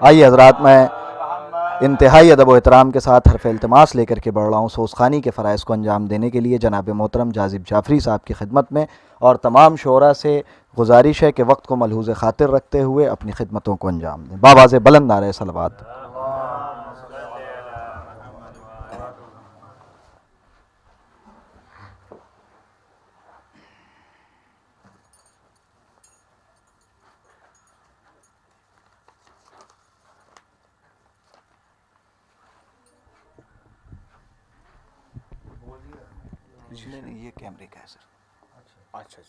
आइए हजरात, मैं इंतहाई अदब व एहतराम के साथ हरफ इल्तिमास लेकर के बढ़ रहा हूँ सोसखानी के फ़राइज़ को अंजाम देने के लिए जनाब मोहतरम जाजिब जाफ़री साहब की खिदमत में, और तमाम शोरा से गुजारिश है कि वक्त को मलहूज़ ख़ातिर रखते हुए अपनी खिदमतों को अंजाम दें। बाबाज़ बुलंद नारे सलवात। नहीं, ये कैमरे का है सर। अच्छा अच्छा,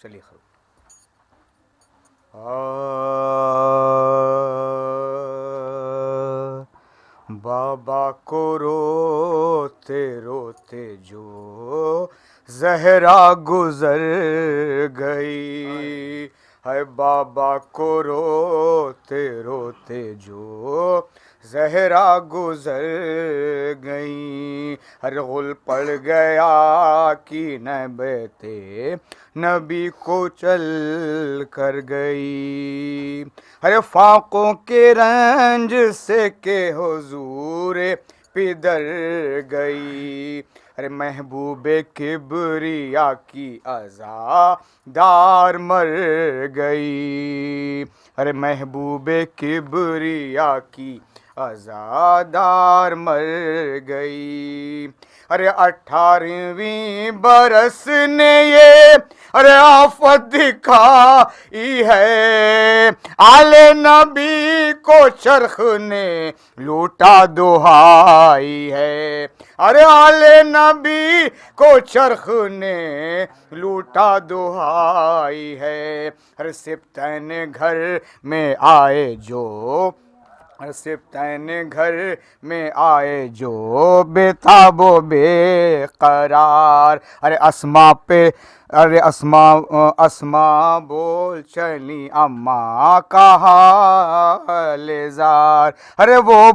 चलिए खरो। बाबा को रोते रोते जो जहरा गुजर गई है, बाबा को रोते रोते जो जहरा गुजर गई, हर गुल पड़ गया कि नबते नबी को चल कर गई, हरे फाकों के रंज से के हुजूरे पिदर गई, अरे महबूबे किबरिया की अज़ादार मर गई, अरे महबूबे किबरिया की अज़ादार मर गई, अरे 18वीं बरस ने ये अरे आफत दिखाई है, आले नबी को चरख ने लूटा दुहाई है, अरे आले नबी को चरख ने लूटा दुहाई है, अरे सिप्तैन घर में आए जो सिप्तैन घर में आए जो बेताबो बेकरार, अरे अस्मा पे अरे अस्मा बोल चली अम्मा का हालेजार, अरे वो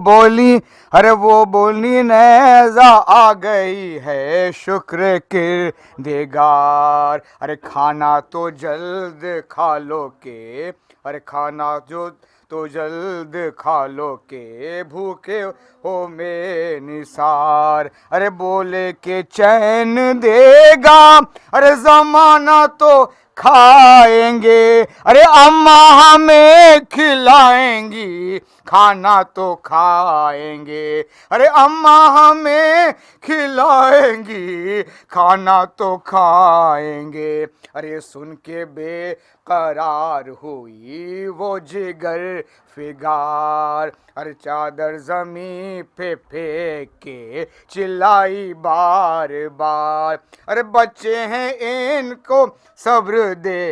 बोली नैजा आ गई है शुक्र किरदिगार, अरे खाना तो जल्द खा लो के, अरे खाना जो तो जल्द खा लो के भूखे हो में निसार, अरे बोले के चैन देगा अरे जमाना तो खाएंगे, अरे अम्मा हमें खिलाएंगी खाना तो खाएंगे, अरे अम्मा हमें खिलाएंगी खाना तो खाएंगे, अरे सुन के बेकरार हुई वो जिगर फिगार, अरे चादर जमीन पे फेंक के चिल्लाई बार बार, अरे बच्चे हैं इनको सब्र दे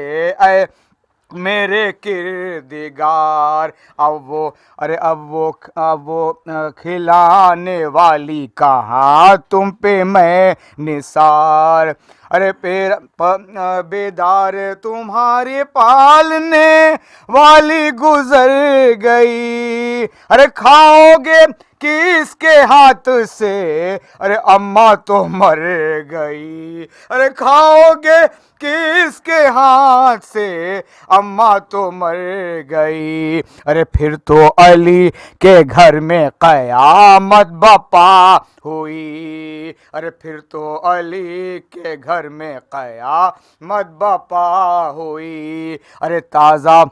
ऐ मेरे किरदिगार, अब वो खिलाने वाली कहाँ तुम पे मैं निसार, अरे बेदार तुम्हारे पालने वाली गुजर गई, अरे खाओगे किसके हाथ से, अरे अम्मा तो मर गई, अरे खाओगे किसके हाथ से अम्मा तो मर गई, अरे फिर तो अली के घर में कयामत बपा हुई, अरे फिर तो अली के घर में कयामत बपा हुई, अरे ताज़ा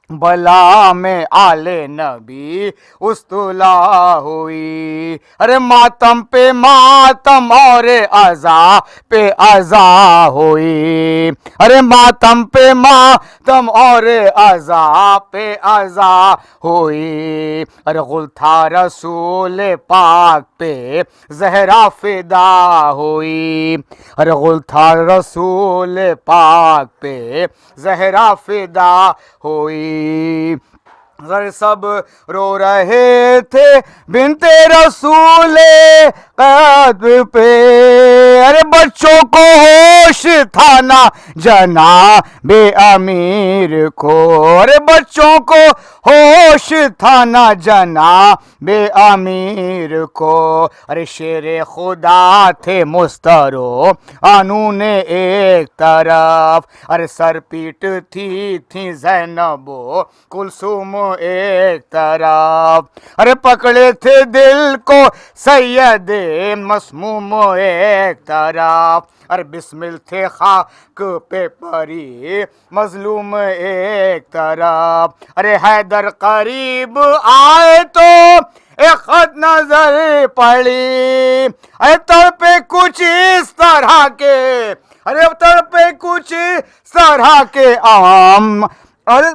बला में आले नबी उस्तुला हुई, अरे मातम पे मातम और अज़ा पे अज़ा हुई, अरे मातम पे मातम और अज़ा पे अज़ा हुई, अरे गुल था रसूल पाक पे जहरा फिदा हुई, अरे गुल था रसूल पाक पे जहरा फिदा हुई, अरे सब रो रहे थे बिनते रसूले कद पे, अरे बच्चों को होश था ना जनाबे अमीर को, अरे बच्चों को होश था ना जनाबे अमीर को। अरे शेर खुदा थे मुस्तरो आनूने एक तरफ, अरे सर पीट थी ज़ैनबो कुलसुम एक तरफ, अरे पकड़े थे दिल को सैयदे मसमूम एक तरफ, अरे बिस्मिल थे खाक पे परी मजलूम एक तरफ। अरे हैदर करीब आए तो एक खत नजर पड़ी, अरे तड़पे कुछ इस तरह के, अरे तड़पे कुछ इस तरह के आम, अरे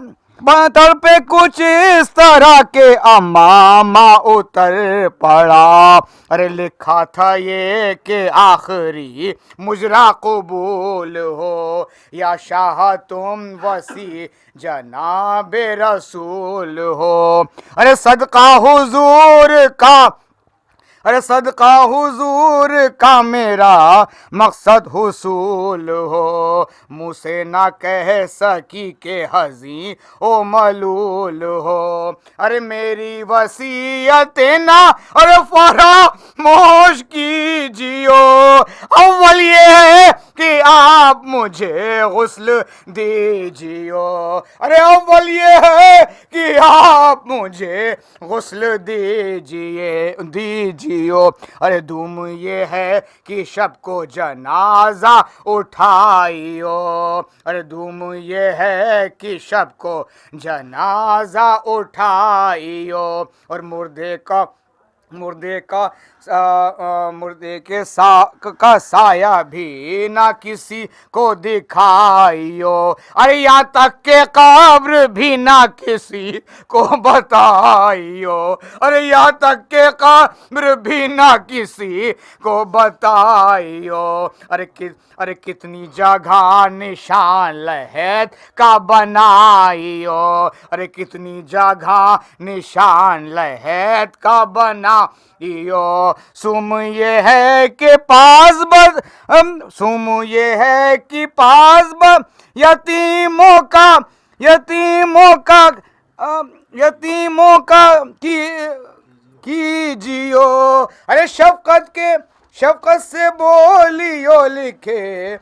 तड़पे कुछ इस तरह के अमामा उतर पड़ा। अरे लिखा था ये कि आखिरी मुजरा कबूल हो, या शाह तुम वसी जनाबे रसूल हो। अरे सदका हुजूर का, अरे सदका हुजूर का मेरा मकसद हुसूल हो, मुँह से ना कह सकी के हजी ओ मलूल हो। अरे मेरी वसीयत ना अरे फरामोश कीजियो, अव्वल ये है कि आप मुझे गुस्ल दीजियो, अरे अव्वल ये है कि आप मुझे गुस्ल दीजिए। अरे धूम ये है कि शब को जनाजा उठाइयो, अरे धूम ये है कि शब को जनाजा उठाइयो। और मुर्दे के का साया भी ना किसी को दिखाइयो, अरे यहाँ तक के कब्र भी ना किसी को बताइयो, अरे यहाँ तक के कब्र भी ना किसी को बताइयो। अरे कितनी जगह निशान लहद का बनाइयो, अरे कितनी जगह निशान लहद का बनाइयो। सुम ये है कि पास बद सुम ये है कि पास बद यतीमों का कीजियो। अरे शफकत से बोलियो लिखे,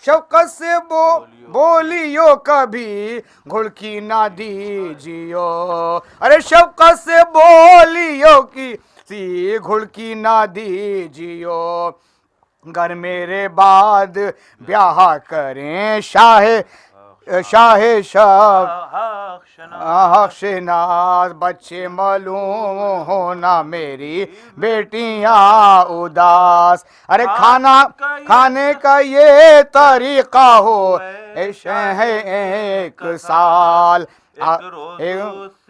शफकत से बोलियो कभी घुड़की ना दीजियो, अरे शफकत से बोलियो की सी घुड़की ना दीजियो। घर मेरे बाद ब्याह करें शाह शनाज, बच्चे मालूम होना मेरी बेटियां उदास। अरे खाने का ये तरीका हो है एक साल,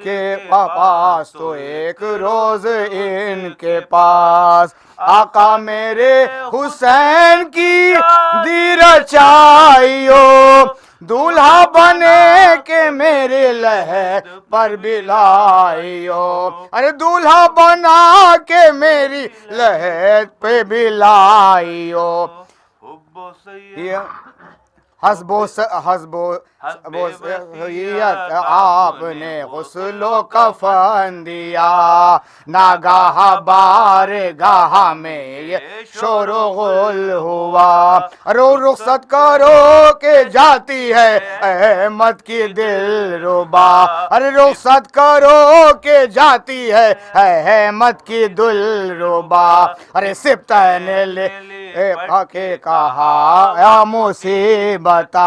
के पास तो एक रोज इनके पास। आका मेरे हुसैन की दीर चाहियो, दूल्हा बने के मेरे लहर पर बिलाइयो, अरे दूल्हा बना के मेरी लहर पे बिलाइयो। हसबो आपने गुस्लो कफन दिया, नागाह बारगाह में ये शोरो गुल हुआ। अरे रुखसत करो के जाती है अहमद की दिल रुबा, अरे रुखसत करो के जाती है अहमद की दिल रुबा। अरे सिप्तन ले के कहा या मुसीबता,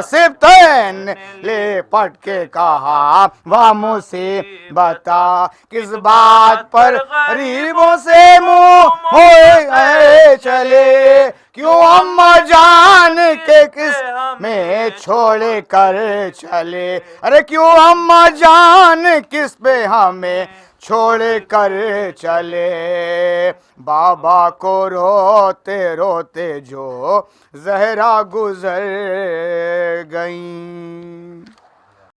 सिप्तन ले पट के कहा वाह मुसीबता। किस बात पर गरीबों से मुंह मोए चले, क्यों अम्मा जान के किस में छोड़ कर चले, अरे क्यों अम्मा जान किस पे हमें छोड़ कर चले। बाबा को रोते रोते जो जहरा गुजर गई।